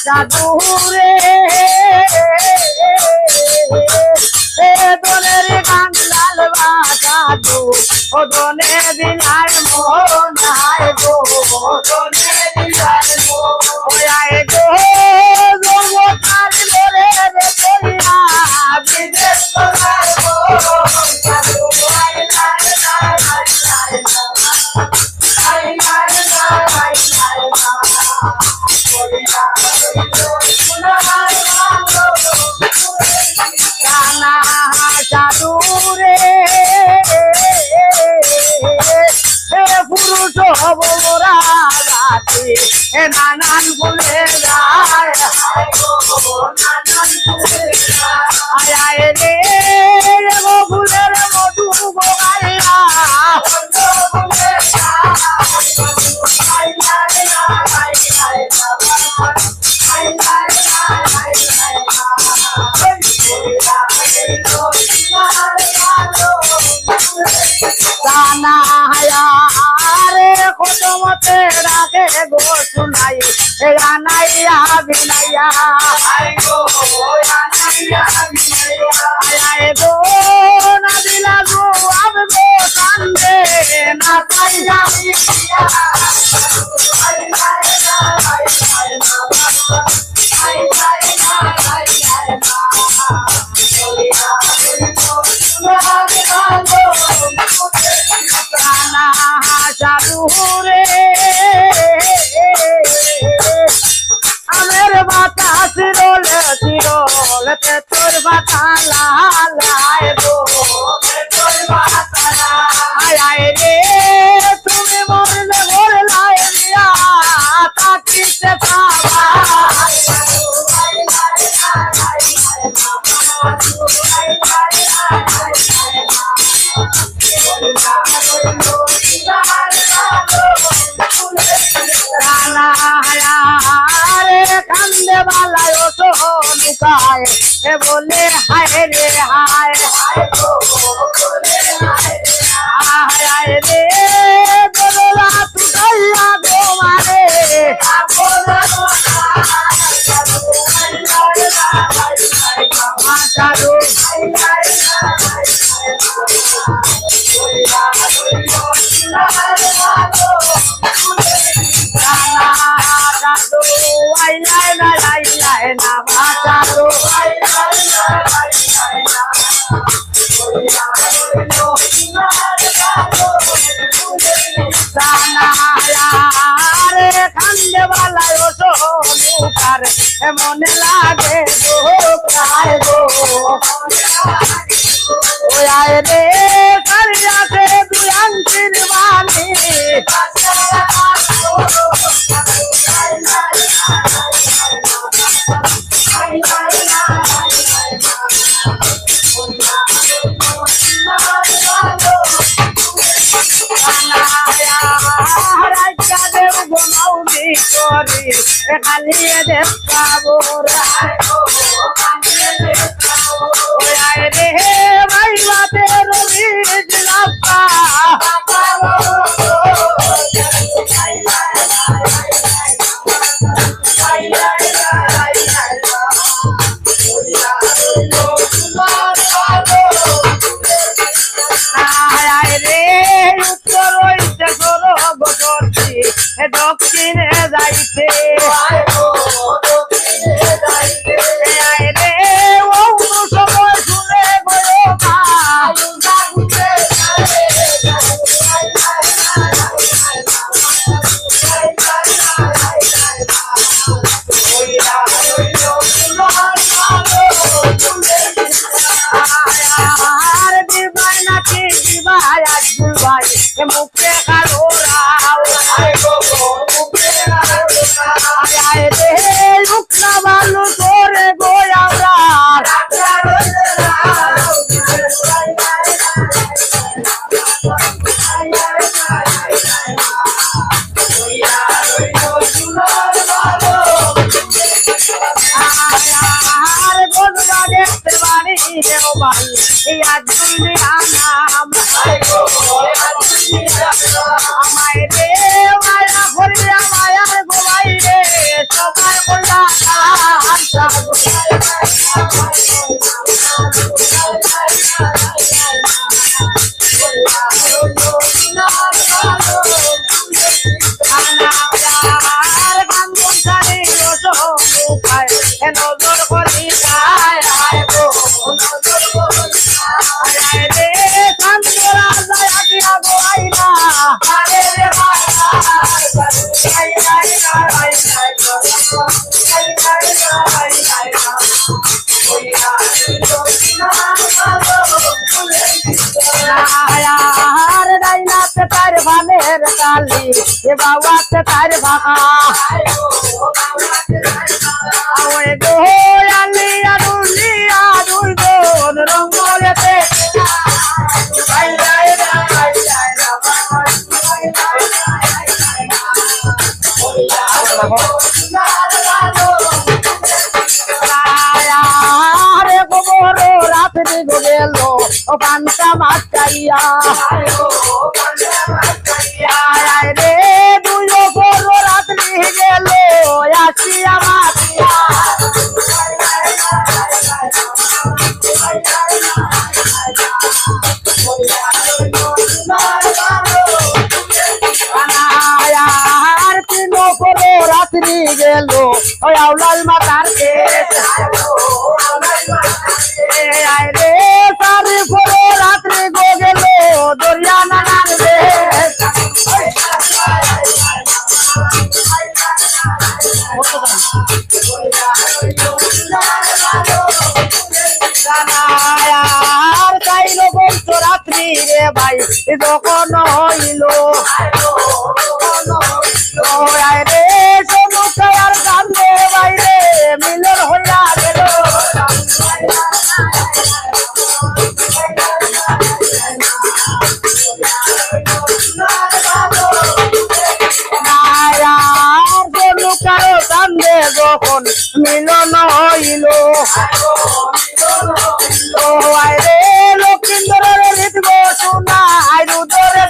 সাধু রে দোলের গান লাল বাজাদু ও দোলে দিনার মোহন হায় গো দোলে দিনার মোহন হায় গো জগতার লোরে রে কইরা বিদেশ করার গো সাধু আই লাল লাল আই লাল আই লাল সাধু রে পুরুষ হব মোরা রাতে নানান বলে যায় আয় রে ফুলের মধু গোগাইয়া রে কত মতে রাখে গো শুনাই রানাইয়া বিনাইয়া গো না দিলা গো আব গো কান্দে না পাইয়া সাধু রে আমের বাতাস রোল চিরল তোর বাতা লাল আয় গো তোর বাতা আয় রে তুমি মরলে মরলাই দিয়া তাকিতে পাবা কান্দে বালায় লুকায় বলে হায় রে হায় হায় রে দোলা তুটাইয়া গো মারে সাধু খান্দে বালায় মনে লাগে গো আয় রে কারিয়াতে দুয়ান্তির বাণী খালি দেখাবো রে ভাই বাতের রাস্তা দক্ষিণে যাইতে ভাই এই আজুলি আনাম আমায় রে মায়া করিয়া মায়ার গোলাই রে সবাই কইরা নজর করি রে কান্দরা যায় আকিয়া গোয়াইনা আরে রে ডাইনাতে তার ভালের কালি এ বাবাতে তার ভাঙা ওই গো আলিয়া দুলিয়া দুই বোন রঙ্গলেতে রে গোবর রাত্রি গো গেল ও পান্তা মাছ চাইয়া রে দুই গোবর রাত্রি গেল আসিয়া মাতিয়া আর তিন করে রাত্রি গেল ওই আউলাল মাতার রে সারি করে রাত্রি গো গেল দরিয়া নানার রে আর কাইল বলতো রাত্রি রে ভাই যখন হইল রে সোনু খায়ার কান্দে বাইরে মিলন হইয়া গেল কান্দে যখন মিলন হইল রে লক্ষিন্দরের লিখব শোনা আই রুদরে